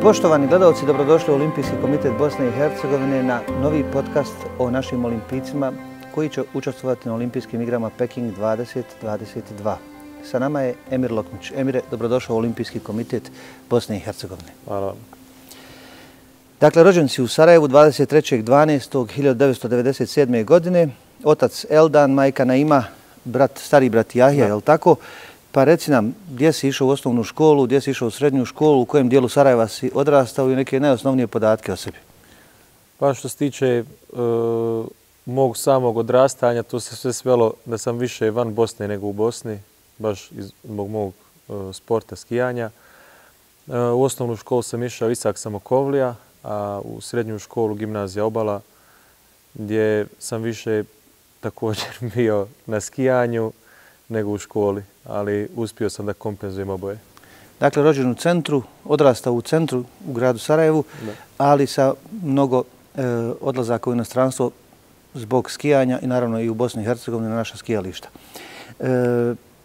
Poštovani gledalci, dobrodošli u Olimpijski komitet Bosne i Hercegovine na novi podcast o našim olimpijcima koji će učestvovati na Olimpijskim igrama Peking 2022. Sa nama je Emir Lokmić. Emire, dobrodošao u Olimpijski komitet Bosne i Hercegovine. Hvala. Dakle, rođen si u Sarajevu 23.12.1997. godine. Otac Eldan, majka Naima, stari brat Jahja, je li tako? Pa reci nam, gdje si išao u osnovnu školu, gdje si išao u srednju školu, u kojem dijelu Sarajeva si odrastao i neke najosnovnije podatke o sebi? Pa što se tiče mog samog odrastanja, to se sve svelo da sam više van Bosne nego u Bosni, baš zbog mog sporta skijanja. U osnovnu školu sam išao Isak Samokovlija, a u srednju školu Gimnazija Obala, gdje sam više također bio na skijanju nego u školi, ali uspio sam da kompenzujem oboje. Dakle, rođen u centru, odrastao u centru u gradu Sarajevu, ali sa mnogo odlazaka u inostranstvo zbog skijanja i naravno i u Bosni i Hercegovini na naša skijališta.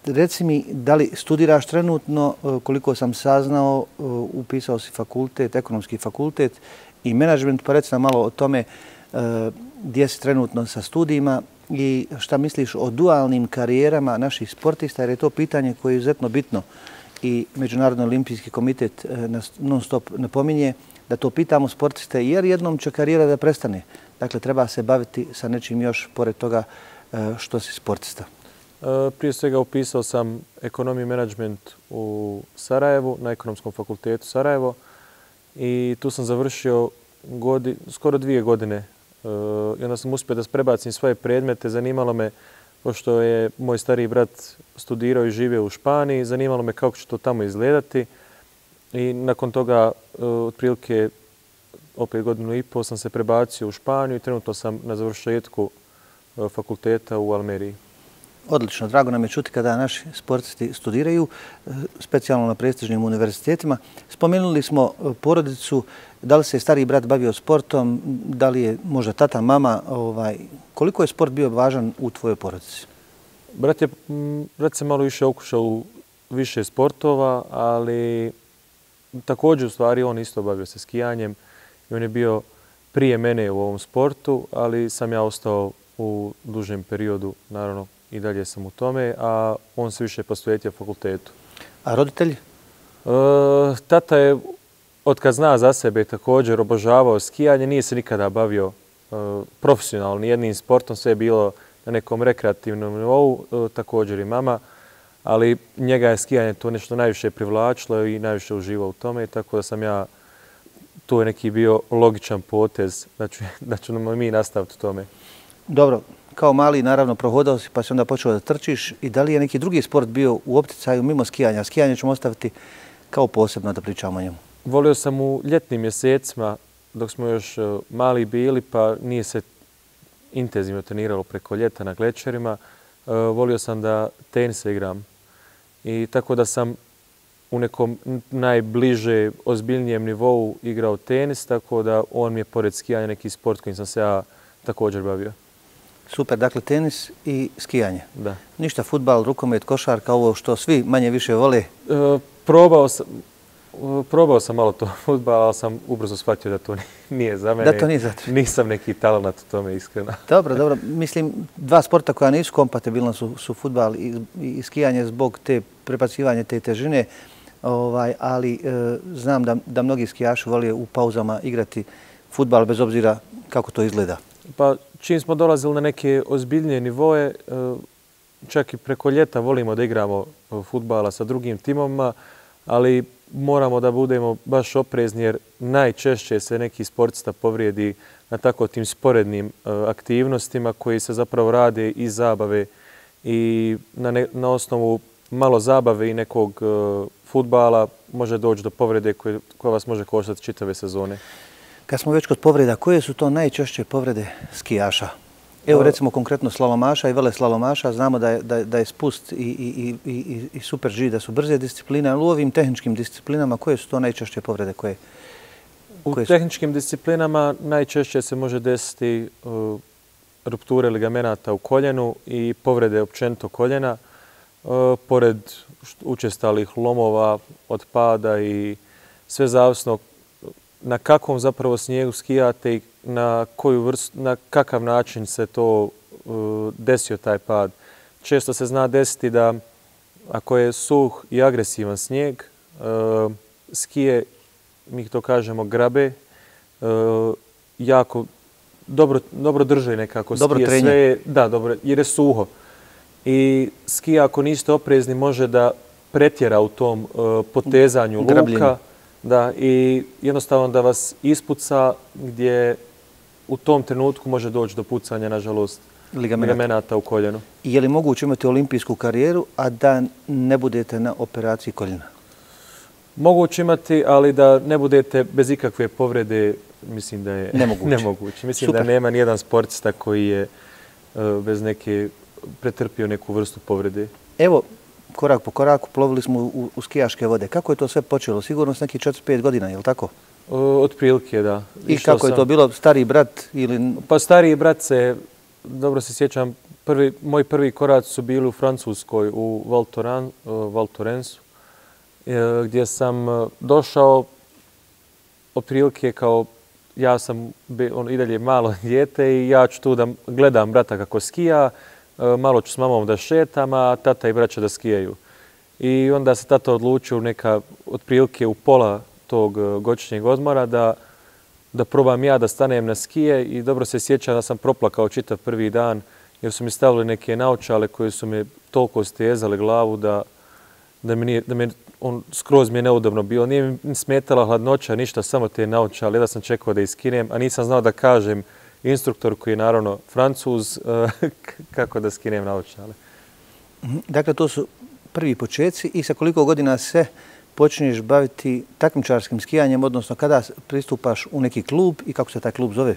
Reci mi, da li studiraš trenutno, koliko sam saznao, upisao si fakultet, ekonomski fakultet i menadžment, pa reci nam malo o tome gdje si trenutno sa studijima i šta misliš o dualnim karijerama naših sportista, jer je to pitanje koje je izuzetno bitno i Međunarodni olimpijski komitet non stop napominje da to pitamo sportiste, jer jednom će karijera da prestane. Dakle, treba se baviti sa nečim još pored toga što si sportista. Prije svega upisao sam ekonomiju i menadžment u Sarajevu, na Ekonomskom fakultetu Sarajevo, i tu sam završio skoro 2 godine. I onda sam uspio da prebacim svoje predmete. Zanimalo me, pošto je moj stariji brat studirao i živio u Španiji, zanimalo me kako će to tamo izgledati. I nakon toga, otprilike opet 1,5 godine sam se prebacio u Španiju i trenutno sam na završetku fakulteta u Almeriji. Odlično, drago nam je čuti kada naši sportisti studiraju, specijalno na prestižnim univerzitetima. Spomenuli smo porodicu, da li se stariji brat bavio sportom, da li je možda tata, mama, koliko je sport bio važan u tvojoj porodici? Brat se malo više okušao u više sportova, ali također u stvari on isto bavio se skijanjem i on je bio prije mene u ovom sportu, ali sam ja ostao u dužem periodu, naravno, i dalje sam u tome, a on se više posvetio fakultetu. A roditelji? Tata je, otkad zna za sebe, također obožavao skijanje, nije se nikada bavio profesionalno nijednim sportom, sve je bilo na nekom rekreativnom nivou, također i mama, ali njega je skijanje to nešto najviše privlačilo i najviše uživao u tome, tako da sam ja, to je neki bio logičan potez da ćemo mi nastaviti u tome. Dobro. Kao mali, naravno, prohodao si pa si onda počeo da trčiš. I da li je neki drugi sport bio u opticaju mimo skijanja? Skijanje ćemo ostaviti kao posebno da pričamo o njemu. Volio sam u ljetnim mjesecima, dok smo još mali bili, pa nije se intenzivno treniralo preko ljeta na glečerima. Volio sam da tenis igram. I tako da sam u nekom najbliže, ozbiljnijem nivou igrao tenis, tako da on mi je pored skijanja neki sport kojim sam se ja također bavio. Super, dakle tenis i skijanje. Da. Ništa fudbal, rukomet, košarka, ovo što svi manje više vole. Probao sam malo to fudbal, ali sam ubrzo shvatio da to nije za mene. Da to nije za to. Nisam neki talent u tome, iskreno. Dobro. Mislim, dva sporta koja nisu kompatibilna su fudbal i skijanje zbog te prebacivanja te težine, ali znam da mnogi skijaši vole u pauzama igrati fudbal bez obzira kako to izgleda. Pa čim smo dolazili na neke ozbiljnije nivoje, čak i preko ljeta volimo da igramo fudbala sa drugim timovima, ali moramo da budemo baš oprezni jer najčešće se neki sportista povrijedi na tako tim sporednim aktivnostima koji se zapravo rade iz zabave i na osnovu malo zabave i nekog fudbala može doći do povrede koja vas može koštati čitave sezone. Kad smo već kod povreda, koje su to najčešće povrede skijaša? Evo recimo konkretno slalomaša i veleslalomaša. Znamo da je spust i super G da su brze discipline, ali u ovim tehničkim disciplinama koje su to najčešće povrede? U tehničkim disciplinama najčešće se može desiti rupture ligamenata u koljenu i povrede općenito koljena, pored učestalih lomova od pada i sve zavisno na kakvom zapravo snijegu skijate i na kakav način se to desio taj pad. Često se zna desiti da ako je suh i agresivan snijeg, skije, mi to kažemo, grabe, jako dobro drže nekako. Dobro skije, trenje. sve, da, dobro, jer je suho. I skija, ako niste oprezni, može da pretjera u tom potezanju luka. Da, i jednostavno da vas ispuca gdje u tom trenutku može doći do pucanja, nažalost, ligamenata u koljenu. I je li moguće imati olimpijsku karijeru, a da ne budete na operaciji koljena? Moguće imati, ali da ne budete bez ikakve povrede, mislim da je nemoguće. Mislim da nema nijedan sportista koji je bez neke pretrpio neku vrstu povrede. Evo, korak po koraku plovili smo u skijaške vode. Kako je to sve počelo? Sigurno s nekih 4-5 godina, je li tako? Otprilike, da. I kako je to bilo? Stariji brat ili... Pa stariji brat dobro se sjećam, moji prvi koraci su bili u Francuskoj, u Val Thorensu, gdje sam došao otprilike kao ja sam i dalje malo dijete i ja ću tu da gledam brata kako skija, malo ću s mamom da šetam, a tata i braća da skijaju. I onda se tata odlučio otprilike u pola tog godišnjeg odmora da probam ja da stanem na skije i dobro se sjećam da sam proplakao čitav prvi dan jer su mi stavili neke naočale koje su me toliko stezale glavu da skroz mi je neudobno bilo. Nije mi smetala hladnoća, ništa, samo te naočale. Da sam čekao da iskinem, a nisam znao da kažem instruktor koji je naravno Francuz kako da skinem naočale. Dakle, to su prvi početci i sa koliko godina se počinješ baviti takmičarskim skijanjem, odnosno kada pristupaš u neki klub i kako se taj klub zove?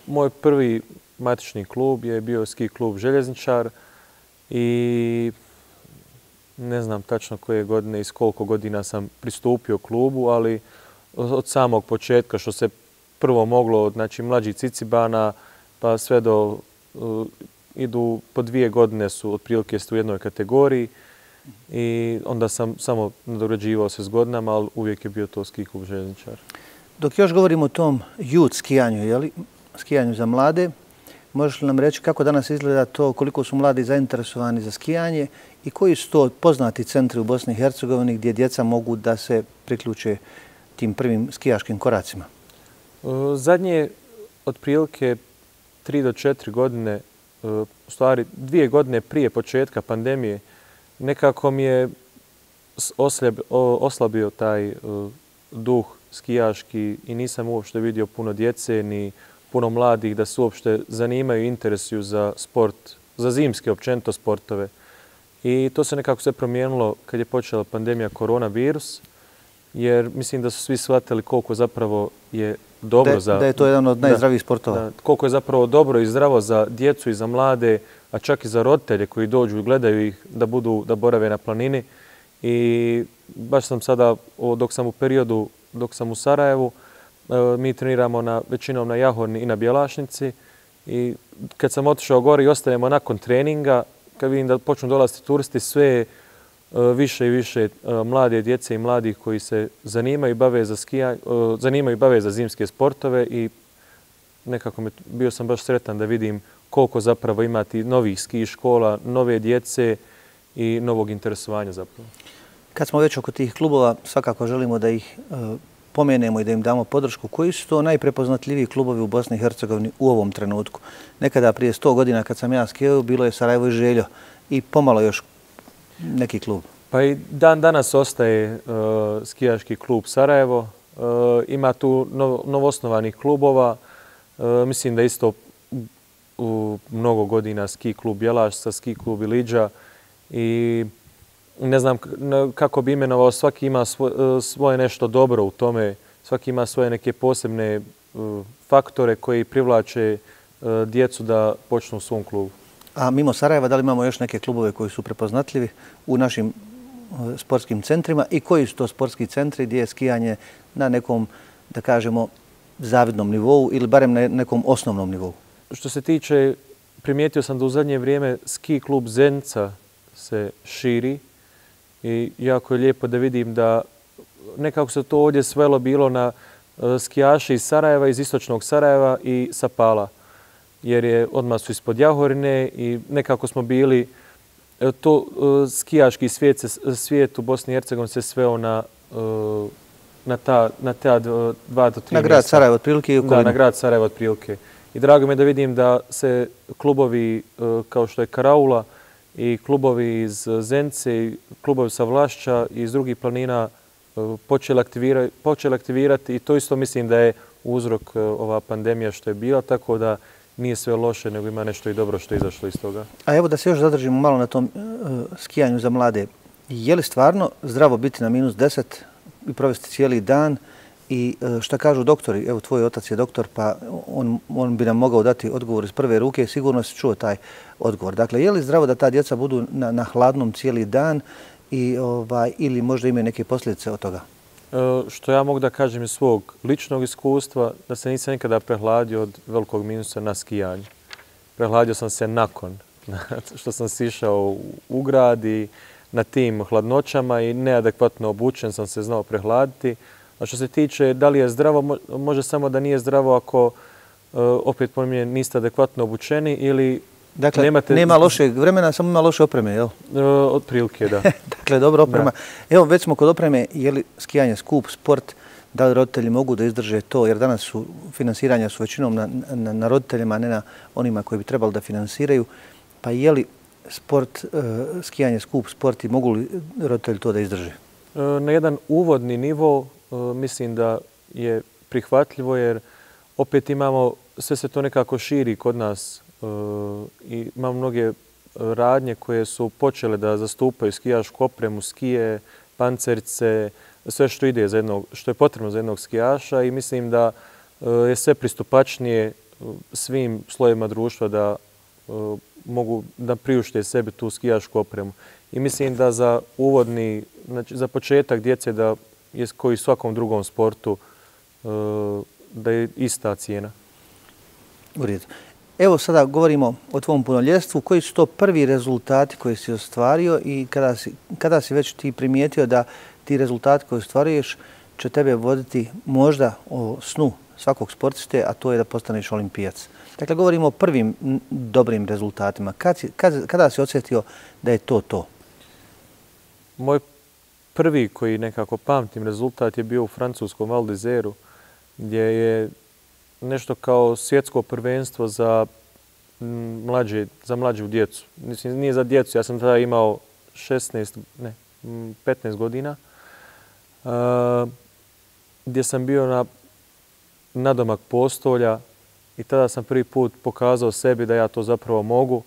Moj prvi matični klub je bio ski klub Željezničar i ne znam tačno koje godine i s koliko godina sam pristupio klubu, ali od samog početka što se prvo moglo od mlađih cicibana pa sve do idu po 2 godine su otprilike u jednoj kategoriji i onda sam samo nadograđivao se s godinama, ali uvijek je bio to ski klub Željezničar. Dok još govorimo o tom youth skijanju, skijanju za mlade, možeš li nam reći kako danas izgleda to, koliko su mladi zainteresovani za skijanje i koji su to poznati centri u Bosni i Hercegovini gdje djeca mogu da se priključe tim prvim skijaškim koracima? Zadnje otprilike 3 do 4 godine, u stvari 2 godine prije početka pandemije, nekako mi je oslabio taj duh skijaški i nisam uopšte vidio puno djece ni puno mladih da se uopšte zanimaju i interesuju za sport, za zimske općenito sportove. I to se nekako sve promijenilo kad je počela pandemija koronavirus, jer mislim da su svi shvatili koliko zapravo je dobro da je to jedan od najzdravijih sportova. Koliko je zapravo dobro i zdravo za djecu i za mlade, a čak i za roditelje koji dođu i gledaju ih da borave na planini. I baš sam sada, dok sam u Sarajevu, mi treniramo većinom na Jahorni i na Bjelašnici. I kad sam otišao gore i ostajemo nakon treninga, kad vidim da počnu dolaziti turisti, sve više i više mlade djece i mladih koji se zanimaju i bave za zimske sportove i nekako bio sam baš sretan da vidim koliko zapravo imati novih ski škola, nove djece i novog interesovanja zapravo. Kad smo već oko tih klubova, svakako želimo da ih pomenemo i da im damo podršku. Koji su to najprepoznatljiviji klubovi u Bosni i Hercegovini u ovom trenutku? Nekada prije 100 godina kad sam ja skijao, bilo je Sarajevo i Željo i pomalo još neki klub. Pa i dan danas ostaje skijaški klub Sarajevo. Ima tu novosnovanih klubova. Mislim da isto u mnogo godina ski klub Bjelašca, ski klub Iliđa i ne znam kako bi imenovao, svaki ima svoje nešto dobro u tome, svaki ima svoje neke posebne faktore koji privlače djecu da počnu u svom klubu. A mimo Sarajeva, da li imamo još neke klubove koji su prepoznatljivi u našim sportskim centrima i koji su to sportski centri gdje je skijanje na nekom, da kažemo, zavidnom nivou ili barem na nekom osnovnom nivou? Što se tiče, primijetio sam da u zadnje vrijeme ski klub Zenica se širi i jako je lijepo da vidim da nekako se to ovdje svelo bilo na skijaši iz Sarajeva, iz istočnog Sarajeva i sa Pala. Jer odmah su ispod Jahorine i nekako smo bili, skijaški svijet u Bosni i Hercegovini se sveo na ta 2 do 3 mjesta. Na grad Sarajevo otprilike? Da, na grad Sarajevo otprilike. I drago mi je da vidim da se klubovi kao što je Karaula i klubovi iz Zence i klubovi sa Vlašća i iz drugih planina počeli aktivirati i to isto mislim da je uzrok ova pandemija što je bila, tako da nije sve loše, nego ima nešto i dobro što je izašlo iz toga. A evo da se još zadržimo malo na tom skijanju za mlade. Je li stvarno zdravo biti na -10 i provesti cijeli dan? I šta kažu doktori? Evo, tvoj otac je doktor, pa on bi nam mogao dati odgovor iz prve ruke. Sigurno si čuo taj odgovor. Dakle, je li zdravo da ta djeca budu na hladnom cijeli dan ili možda imaju neke posljedice od toga? Što ja mogu da kažem iz svog ličnog iskustva, da se nisam nikada prehladio od velikog minusa na skijanju. Prehladio sam se nakon što sam sišao u grad i na tim hladnoćama i neadekvatno obučen sam se znao prehladiti. A što se tiče da li je zdravo, može samo da nije zdravo ako opet po meni niste adekvatno obučeni ili dakle, nema lošeg vremena, samo ima loše opreme, jel? Otprilike, da. Dakle, dobra oprema. Da. Evo, već smo kod opreme, je li skijanje skup sport, da li roditelji mogu da izdrže to, jer danas finansiranja su većinom na roditeljima, a ne na onima koji bi trebali da finansiraju. Pa je li skijanje skup sport i mogu li roditelji to da izdrže? Na jedan uvodni nivo mislim da je prihvatljivo jer opet imamo, sve se to nekako širi kod nas i imamo mnoge radnje koje su počele da zastupaju skijašku opremu, skije, pancerce, sve što ide što je potrebno za jednog skijaša i mislim da je sve pristupačnije svim slojevima društva da mogu da priušte sebi tu skijašku opremu. I mislim da za uvodni, znači za početak djece da je koji u svakom drugom sportu da je ista cijena. U redu. Evo sada govorimo o tvom punoljetstvu. Koji su to prvi rezultati koje si ostvario i kada si već ti primijetio da ti rezultati koje ostvaruješ će tebe voditi možda o snu svakog sportiste, a to je da postaneš olimpijac. Dakle, govorimo o prvim dobrim rezultatima. Kada si osjetio da je to? Moj prvi koji nekako pamtim rezultat je bio u francuskom Val d'Isèru, gdje je nešto kao svjetsko prvenstvo za mlađu djecu. Nije za djecu, ja sam tada imao 15 godina, gdje sam bio nadomak postolja i tada sam prvi put pokazao sebi da ja to zapravo mogu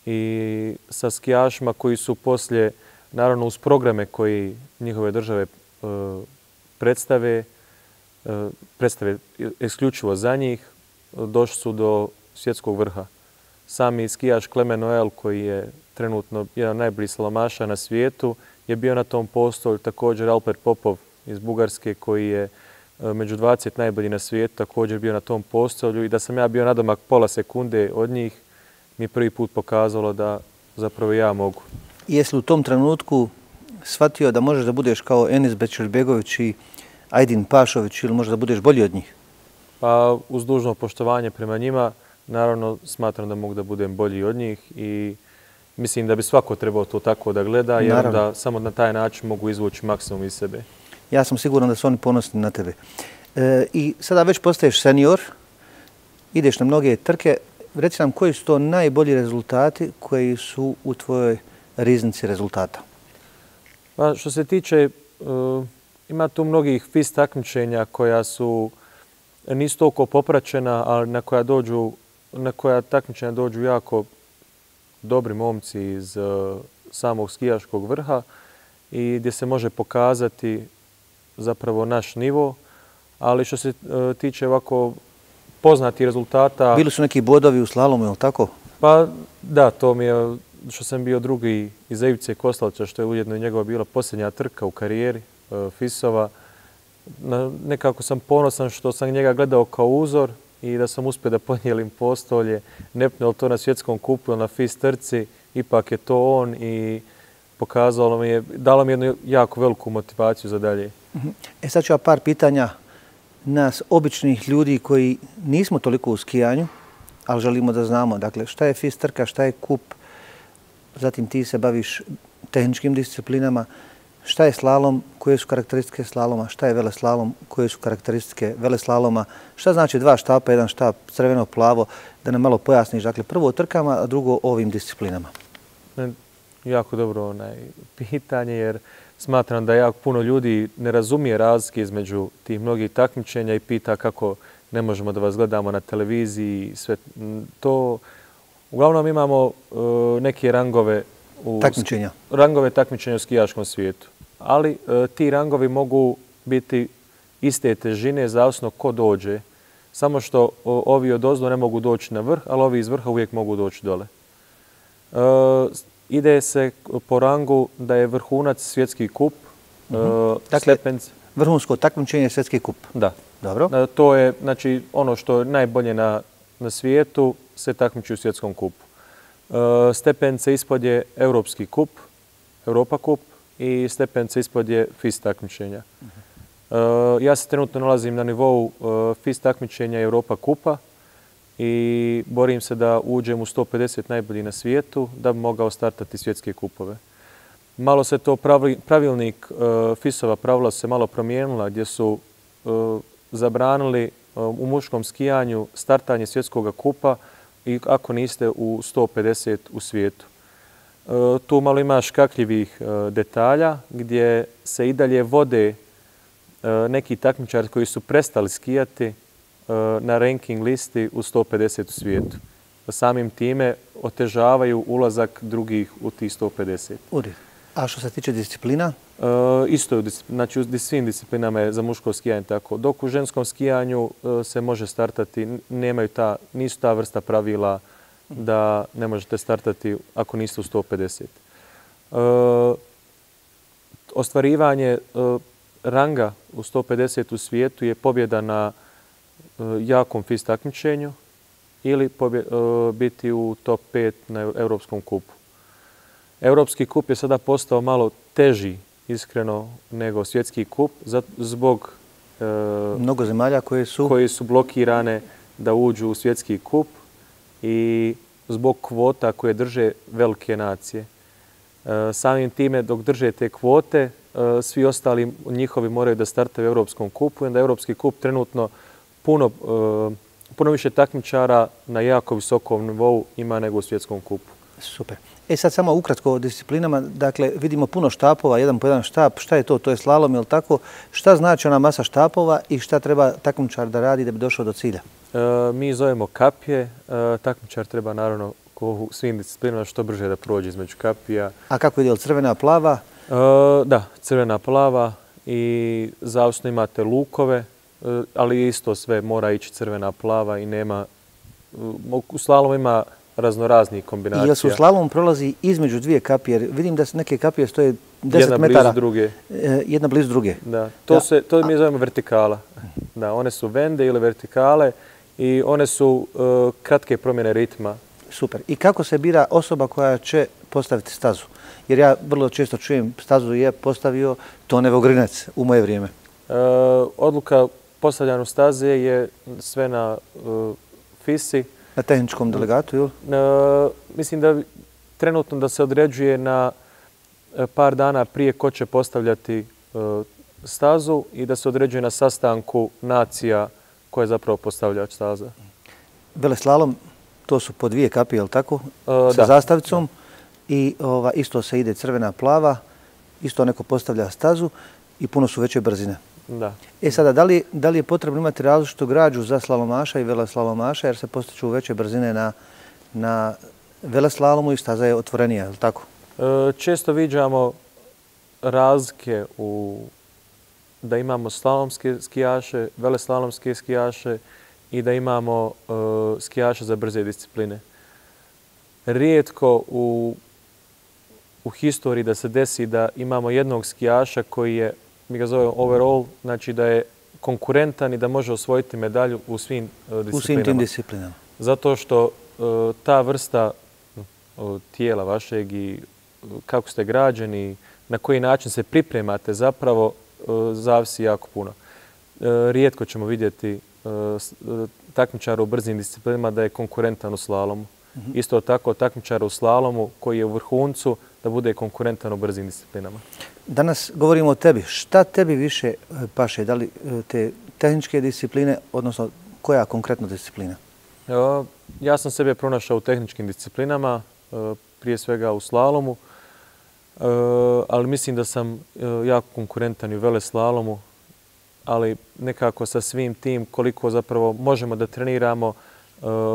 i sa skijašima koji su poslije, naravno uz programe koji njihove države predstave isključivo za njih, došli su do svjetskog vrha. Sami skijaš Clement Noel, koji je trenutno jedan od najboljih slalomaša na svijetu, je bio na tom postolju. Također Alper Popov iz Bugarske, koji je među 20 najboljih na svijetu, također bio na tom postolju. I da sam ja bio nadomak pola sekunde od njih, mi je prvi put pokazalo da zapravo ja mogu. Jesi li u tom trenutku shvatio da možeš da budeš kao Enis Bećirbegović i Ajdin Pašović ili možda da budeš bolji od njih? Pa uz dužno poštovanje prema njima, naravno smatram da mogu da budem bolji od njih i mislim da bi svako trebao to tako da gleda, jer da samo na taj način mogu izvući maksimum iz sebe. Ja sam siguran da su oni ponosni na tebe. I sada već postaješ senior, ideš na mnoge trke. Reci nam koji su to najbolji rezultati koji su u tvojoj riznici rezultata? Pa što se tiče, ima tu mnogih FIS takmičenja koja nisu toliko popraćena, ali na koja takmičenja dođu jako dobri momci iz samog skijaškog vrha i gdje se može pokazati zapravo naš nivo, ali što se tiče ovako poznatih rezultata... Bili su neki bodovi u slalomu, je li tako? Pa da, to mi je što sam bio drugi iz Ivice Kostelića, što je ujedno i njegova bila posljednja trka u karijeri FIS-ova. Nekako sam ponosan što sam njega gledao kao uzor i da sam uspio da podijelim postolje. Nepnuo to na svjetskom kupu, na FIS trci, ipak je to on i pokazalo mi je, dalo mi jednu jako veliku motivaciju za dalje. Sad ću ja par pitanja nas običnih ljudi koji nismo toliko u skijanju, ali želimo da znamo, dakle, šta je FIS trka, šta je kup, zatim ti se baviš tehničkim disciplinama, šta je slalom, koje su karakteristike slaloma, šta je veleslalom, koje su karakteristike veleslaloma, šta znači 2 štapa, 1 štap, crveno, plavo, da nam malo pojasniš, dakle, prvo o trkama, a drugo o ovim disciplinama. Jako dobro pitanje, jer smatram da jako puno ljudi ne razumije razlike između tih mnogih takmičenja i pita kako ne možemo da vas gledamo na televiziji. Sve to. Uglavnom imamo neke rangove takmičenja u skijaškom svijetu. Ali ti rangovi mogu biti iste težine, zavisno ko dođe. Samo što ovi odozdo ne mogu doći na vrh, ali ovi iz vrha uvijek mogu doći dole. Ide se po rangu da je vrhunac svjetski kup. Dakle, vrhunsko takmičenje je svjetski kup. Da. Dobro. To je znači, ono što je najbolje na svijetu, se takmiči u svjetskom kupu. Stepence ispod je Europski kup, Europa kup i stepence ispod je FIS takmičenja. Ja se trenutno nalazim na nivou FIS takmičenja Europa kupa i borim se da uđem u 150 najboljih na svijetu da bi mogao startati svjetske kupove. Malo se to pravilnik FIS-ova pravila se malo promijenila gdje su zabranili u muškom skijanju startanje svjetskog kupa i ako niste u 150 u svijetu. Tu malo ima škakljivih detalja gdje se i dalje vode neki takmičari koji su prestali skijati na ranking listi u 150 u svijetu. Samim time otežavaju ulazak drugih u tih 150. A što se tiče disciplina? Isto je, znači u svim disciplinama je za muško skijanje tako. Dok u ženskom skijanju se može startati, nisu ta vrsta pravila da ne možete startati ako niste u 150. Ostvarivanje ranga u 150 u svijetu je pobjeda na jakom FIS takmičenju ili biti u top 5 na Europskom kupu. Europski kup je sada postao malo teži, iskreno, nego svjetski kup zbog mnogo zemalja koje su blokirane da uđu u svjetski kup i zbog kvota koje drže velike nacije. Samim time, dok drže te kvote, svi ostali njihovi moraju da startaju u Europskom kupu i onda Europski kup trenutno puno više takmičara na jako visokom nivou ima nego u svjetskom kupu. Super. Sad samo ukratko o disciplinama. Dakle, vidimo puno štapova, 1 po 1 štap. Šta je to? To je slalom, je li tako? Šta znači ona masa štapova i šta treba takmičar da radi da bi došao do cilja? Mi zovemo kapije. Takmičar treba naravno u svim disciplinama što brže da prođe između kapija. A kako ide? Crvena, plava? Da, crvena, plava i zavisno imate lukove, ali isto sve mora ići crvena, plava i nema... U slalomu ima raznoraznih kombinacija. Jel se u slalomu prolazi između 2 kapije? Vidim da neke kapije stoje 10 metara. Jedna blizu druge. Jedna blizu druge. Da. To mi zovemo vertikala. Da, one su vende ili vertikale i one su kratke promjene ritma. Super. I kako se bira osoba koja će postaviti stazu? Jer ja vrlo često čujem stazu je postavio Tone Vogrinec u moje vrijeme. Odluka postavljanju staze je sve na FIS-i. Na tehničkom delegatu, ili? Mislim da trenutno da se određuje na par dana prije ko će postavljati stazu i da se određuje na sastanku nacija koja je zapravo postavljač staza. Veleslalom, to su po 2 kapije, je li tako? Sa zastavicom. I isto se ide crvena, plava, isto neko postavlja stazu i puno su veće brzine. Da. Sada, da li je potrebno imati različitu građu za slalomaša i veleslalomaša jer se postiču veće brzine na veleslalomu i staza je otvorenija, je li tako? Često viđamo razlike da imamo slalomske skijaše, veleslalomske skijaše i da imamo skijaše za brze discipline. Rijetko u historiji da se desi da imamo jednog skijaša koji je, mi ga zovemo overall, znači da je konkurentan i da može osvojiti medalju u svim disciplinama. U svim tim disciplinama. Zato što ta vrsta tijela vašeg i kako ste građeni, na koji način se pripremate zapravo zavisi jako puno. rijetko ćemo vidjeti takmičara u brzim disciplinama da je konkurentan u slalomu. Isto tako takmičara u slalomu koji je u vrhuncu da bude konkurentan u brzim disciplinama. Danas govorimo o tebi. Šta tebi više paše? Da li te tehničke discipline, odnosno koja konkretno disciplina? Ja sam sebe pronašao u tehničkim disciplinama, prije svega u slalomu, ali mislim da sam jako konkurentan i u veleslalomu, ali nekako sa svim tim koliko zapravo možemo da treniramo,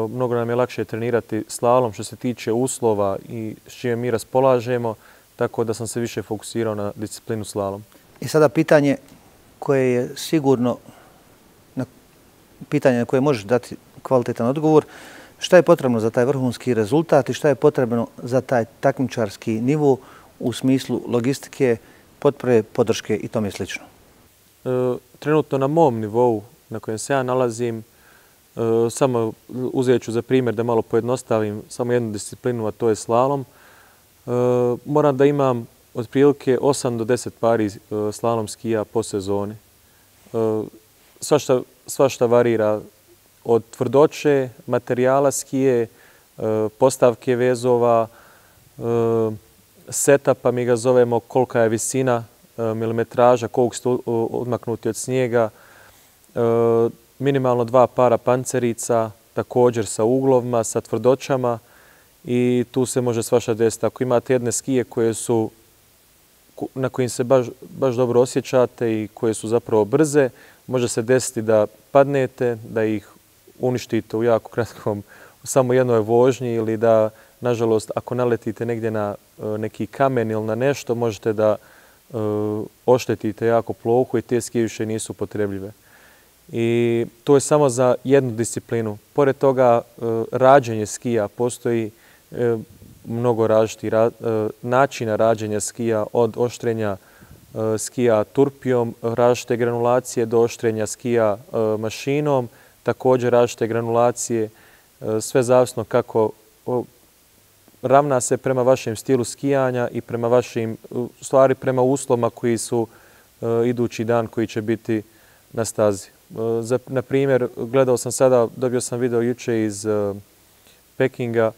mnogo nam je lakše trenirati slalom što se tiče uslova i s čime mi raspolažemo, tako da sam se više fokusirao na disciplinu slalom. I sada pitanje koje je sigurno pitanje na koje možeš dati kvalitetan odgovor. Šta je potrebno za taj vrhunski rezultat i šta je potrebno za taj takmičarski nivo u smislu logistike, potpore, podrške i tome slično? Trenutno na mom nivou na kojem se ja nalazim, samo uzet ću za primjer da malo pojednostavim samo jednu disciplinu, a to je slalom. Moram da imam otprilike 8 do 10 pari slalom skija po sezoni. Svašta varira od tvrdoće, materijala skije, postavke vezova, setapa, mi ga zovemo kolika je visina, milimetraža, koliko ste odmaknuti od snijega, minimalno 2 para pancerica, također sa uglovima, sa tvrdoćama i tu se može svašta desiti. Ako imate jedne skije na kojim se baš dobro osjećate i koje su zapravo brze, može se desiti da padnete, da ih uništite u jako kratkom, u samo jednoj vožnji ili da, nažalost, ako naletite negdje na neki kamen ili na nešto, možete da oštetite jako plohu i te skije više nisu upotrebljive. I to je samo za jednu disciplinu. Pored toga, rađenje skija, postoji mnogo različitih načina rađenja skija, od oštrenja skija turpijom, različite granulacije do oštrenja skija mašinom, također različite granulacije, sve zavisno kako ravna se prema vašem stilu skijanja i prema vašim, stvari prema uslovima koji su idući dan koji će biti na stazi. Na primjer, gledao sam sada, dobio sam video juče iz Pekinga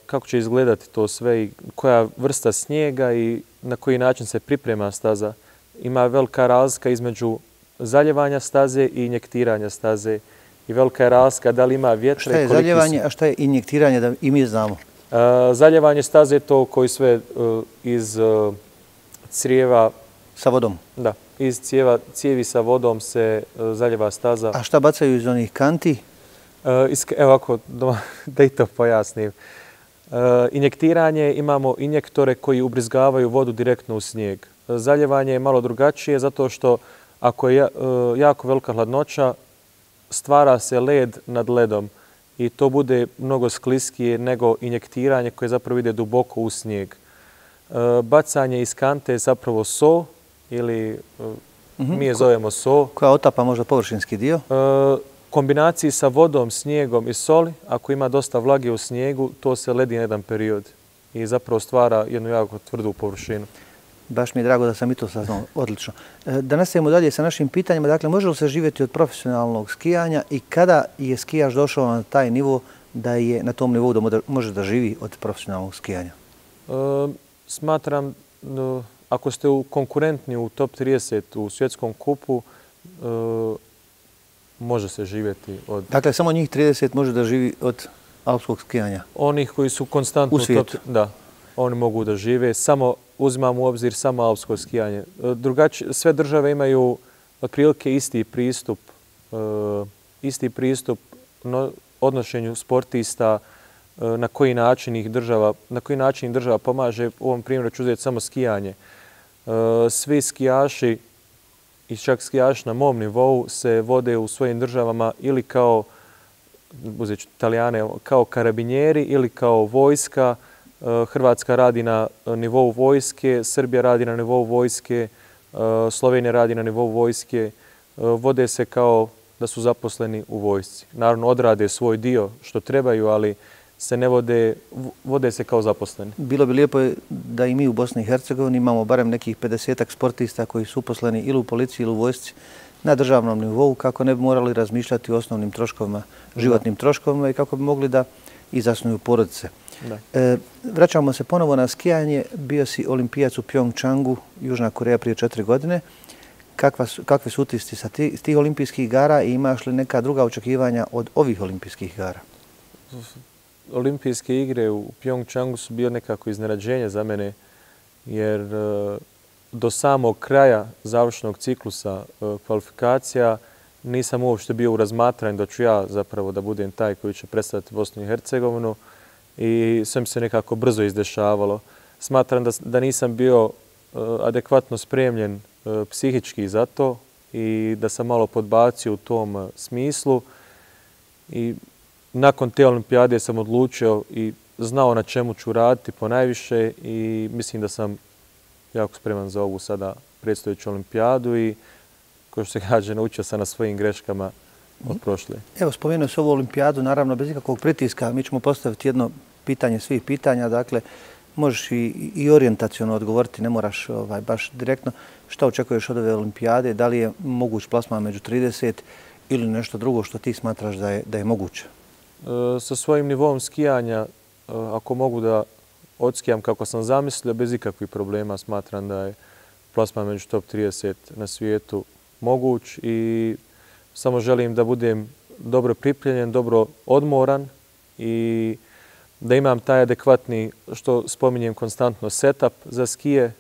kako će izgledati to sve i koja vrsta snijega i na koji način se priprema staza. Ima velika razlika između zaljevanja staze i injektiranja staze. I velika je razlika da li ima vjetra. Šta je zaljevanje, a šta je injektiranje, da i mi znamo? Zaljevanje staze je to koji sve iz crijeva... Sa vodom? Da, iz cijevi sa vodom se zaljeva staza. A šta bacaju iz onih kanti? Evo ako da i to pojasnim. Injektiranje, imamo injektore koji ubrizgavaju vodu direktno u snijeg. Zaljevanje je malo drugačije zato što ako je jako velika hladnoća, stvara se led nad ledom i to bude mnogo skliskije nego injektiranje koje zapravo ide duboko u snijeg. Bacanje iz kante je zapravo so ili mi je zovemo so. Koja otapa možda površinski dio? Kombinaciji sa vodom, snijegom i soli, ako ima dosta vlage u snijegu, to se ledi na jedan period i zapravo stvara jednu jako tvrdu površinu. Baš mi je drago da sam i to saznao. Odlično. Da nastavimo dalje sa našim pitanjima. Dakle, može li se živjeti od profesionalnog skijanja i kada je skijaš došao na taj nivo da je na tom nivou da može da živi od profesionalnog skijanja? Smatram, ako ste konkurentni u top 30 u svjetskom kupu, može se živjeti od... Dakle, samo njih 30 može da živi od alpskog skijanja? Onih koji su konstantno u svijetu? Da, oni mogu da žive. Samo uzimam u obzir samo alpsko skijanje. Sve države imaju otprilike isti pristup odnošenju sportista, na koji način ih država pomaže. U ovom primjeru ću uzeti samo skijanje. Svi skijaši i čak skijaši na mom nivou se vode u svojim državama ili kao, uzet ću Italijane, kao karabinjeri ili kao vojska. Hrvatska radi na nivou vojske, Srbija radi na nivou vojske, Slovenija radi na nivou vojske. Vode se kao da su zaposleni u vojsci. Naravno, odrade svoj dio što trebaju, ali se ne vode se kao zaposleni. Bilo bi lijepo da i mi u Bosni i Hercegovini imamo barem nekih 50-ak sportista koji su uposleni ili u policiji ili u vojsci na državnom nivou, kako ne bi morali razmišljati o osnovnim troškovima, životnim troškovima i kako bi mogli da i zasnuju porodice. Vraćamo se ponovo na skijanje. Bio si olimpijac u Pyeongchangu, Južna Koreja, prije 4 godine. Kakvi su utisci sa tih olimpijskih igara i imaš li neka druga očekivanja od ovih olimpijskih igara? Olimpijske igre u Pyeongchangu su bio nekako iznenađenje za mene, jer do samog kraja završnog ciklusa kvalifikacija nisam uopšte bio u razmatranju da ću ja zapravo da budem taj koji će predstavljati Bosnu i Hercegovinu i sve mi se nekako brzo izdešavalo. Smatram da nisam bio adekvatno spremljen psihički za to i da sam malo podbacio u tom smislu. I nakon te olimpijade sam odlučio i znao na čemu ću raditi ponajviše i mislim da sam jako spreman za ovu sada predstojeću olimpijadu i kao što se kaže, naučio sam na svojim greškama od prošle. Evo, spomenuo se ovu olimpijadu, naravno bez ikakvog pritiska. Mi ćemo postaviti jedno pitanje svih pitanja, dakle, možeš i orijentaciono odgovoriti, ne moraš baš direktno. Šta očekuješ od ove olimpijade? Da li je moguć plasman među 30 ili nešto drugo što ti smatraš da je moguće? Sa svojim nivom skijanja, ako mogu da odskijam kako sam zamislio, bez ikakvih problema smatram da je plasman među top 30 na svijetu moguć i samo želim da budem dobro pripremljen, dobro odmoran i da imam taj adekvatni, što spominjem konstantno, setup za skije,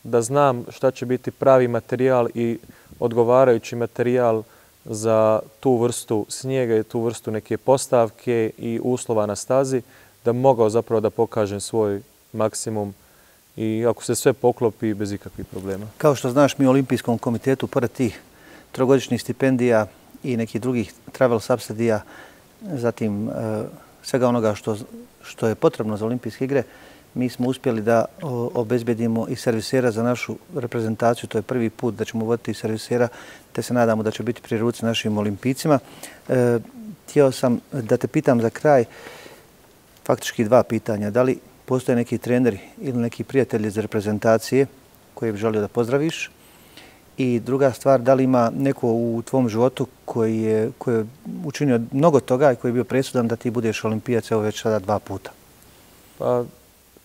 da znam šta će biti pravi materijal i odgovarajući materijal za tu vrstu snijega i tu vrstu neke postavke i uslova na stazi, da mogao zapravo da pokažem svoj maksimum i ako se sve poklopi bez ikakvih problema. Kao što znaš, mi u Olimpijskom komitetu, pored tih trogodišnjih stipendija i nekih drugih travel subsidija, zatim svega onoga što je potrebno za olimpijske igre, mi smo uspjeli da obezbedimo i servisera za našu reprezentaciju. To je prvi put da ćemo voditi i servisera, te se nadamo da će biti pri ruci našim olimpijcima. Htio sam da te pitam za kraj faktički 2 pitanja. Da li postoje neki treneri ili neki prijatelji iz reprezentacije koje bi želio da pozdraviš? I druga stvar, da li ima neko u tvom životu koji je učinio mnogo toga i koji je bio presudan da ti budeš olimpijac, evo već sada 2 puta? Pa,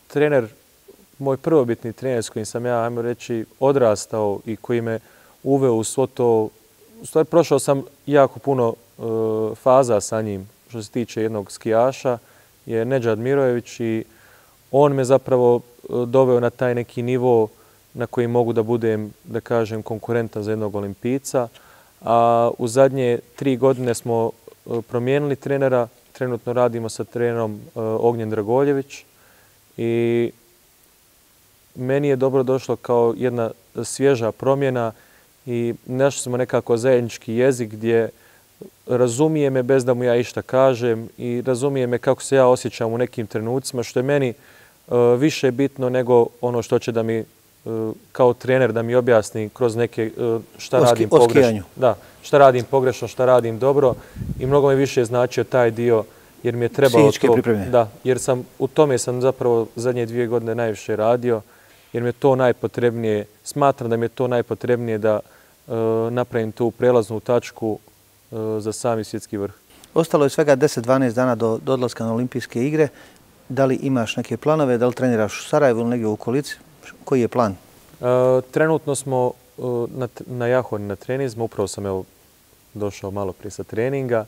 trener, moj prvobitni trener s kojim sam ja, ajmo reći, odrastao i koji me uveo u svo to, u stvari prošao sam jako puno faza sa njim što se tiče jednog skijaša, je Nedžad Mirojević i on me zapravo doveo na taj neki nivo na koji mogu da budem, da kažem, konkurentan za jednog olimpijca. A u zadnje 3 godine smo promijenili trenera. Trenutno radimo sa trenerom Ognjen Dragoljević i meni je dobro došlo kao jedna svježa promjena i našli smo nekako zajednički jezik gdje razumije me bez da mu ja išta kažem i razumije me kako se ja osjećam u nekim trenucima, što je meni više bitno nego ono što će da mi kao trener da mi objasni kroz neke šta radim pogrešno. Da, šta radim pogrešno, šta radim dobro i mnogo mi više značio taj dio jer mi je trebalo to. Da, jer u tome sam zapravo zadnje 2 godine najviše radio jer mi je to najpotrebnije, smatram da mi je to najpotrebnije da napravim tu prelaznu tačku za sami svjetski vrh. Ostalo je svega 10-12 dana do odlaska na olimpijske igre. Da li imaš neke planove, da li treniraš u Sarajevu ili negdje u okolici? Koji je plan? Trenutno smo na Jahoni na treninzima. Upravo sam došao malo prije sa treninga.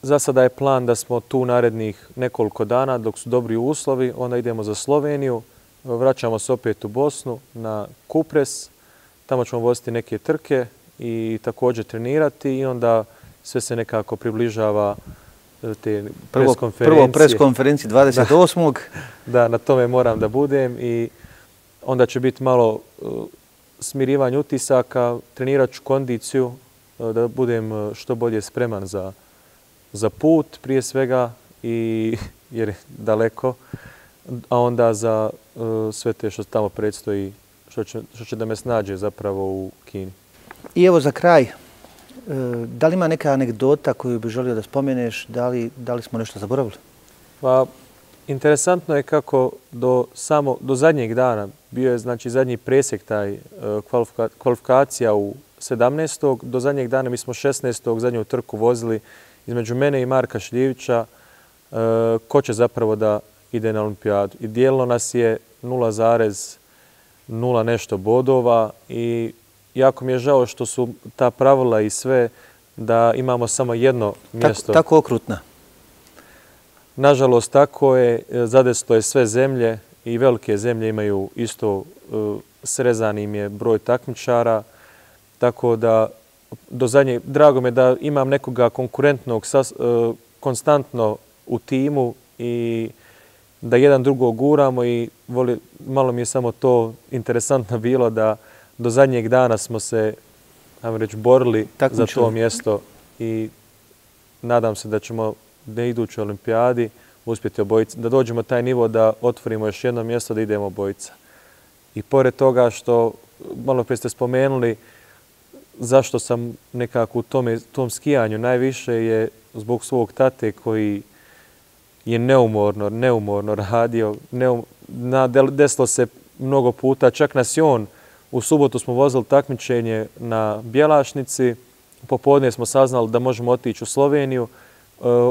Za sada je plan da smo tu narednih nekoliko dana dok su dobri uslovi. Onda idemo za Sloveniju. Vraćamo se opet u Bosnu na Kupres. Tamo ćemo voziti neke trke i također trenirati i onda sve se nekako približava te preskonferencije. Prvo preskonferenciji 28. Da, na tome moram da budem i onda će biti malo smirivanje utisaka, trenirat ću kondiciju da budem što bolje spreman za put prije svega jer je daleko, a onda za sve te što tamo predstoji, što će da me snađe zapravo u Kini. I evo za kraj, Da li ima neka anegdota koju bi želio da spomeneš? Da li smo nešto zaboravili? Pa, interesantno je kako do zadnjeg dana, bio je znači zadnji presjek taj kvalifikacija u 17. Do zadnjeg dana mi smo 16. zadnju trku vozili između mene i Marka Šljivića ko će zapravo da ide na olimpijadu. I dijelilo nas je 0,0 nešto bodova i jako mi je žao što su ta pravila i sve da imamo samo jedno mjesto. Tako okrutna. Nažalost, tako je. Zadeslo je sve zemlje i velike zemlje imaju isto srezan im je broj takmičara. Tako da do zadnjeg, drago me da imam nekoga konkurentnog konstantno u timu i da jedan drugog guramo i malo mi je samo to interesantno bilo da do zadnjeg dana smo se, ajmo reći, borili za to mjesto i nadam se da ćemo na idućoj olimpijadi uspjeti obojica, da dođemo taj nivo da otvorimo još jedno mjesto da idemo obojica. I pored toga što, malo prije ste spomenuli, zašto sam nekako u tom skijanju najviše je zbog svog tate koji je neumorno radio. Desilo se mnogo puta, čak nas je on, u subotu smo vozili takmičenje na Bjelašnici, popodne smo saznali da možemo otići u Sloveniju.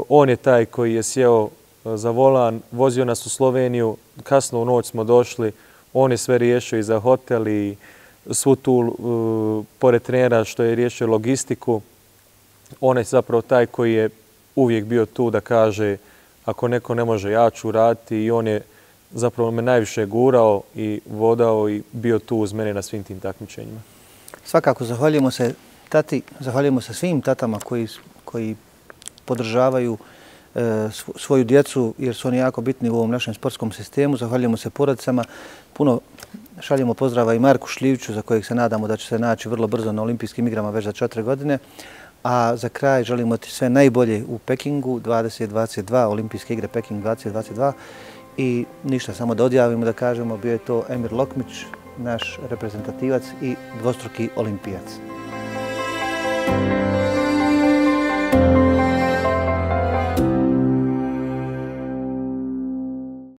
On je taj koji je sjeo za volan, vozio nas u Sloveniju, kasno u noć smo došli, on je sve riješio i za hotel i svu tu, pored trenera što je riješio logistiku. On je zapravo taj koji je uvijek bio tu da kaže ako neko ne može, ja ću raditi i on je zapravo me najviše gurao i vodao i bio tu uz mene na svim tim takmičenjima. Svakako, zahvaljujemo se tati, zahvaljujemo se svim tatama koji podržavaju svoju djecu jer su oni jako bitni u ovom našem sportskom sistemu. Zahvaljujemo se porodicama. Puno šaljemo pozdrava i Marku Šljiviću za kojeg se nadamo da će se naći vrlo brzo na olimpijskim igrama već za 4 godine. A za kraj želimo ti sve najbolje u Pekingu 2022, olimpijske igre Peking 2022. I ništa, samo da odjavimo, da kažemo, bio je to Emir Lokmić, naš reprezentativac i dvostruki olimpijac.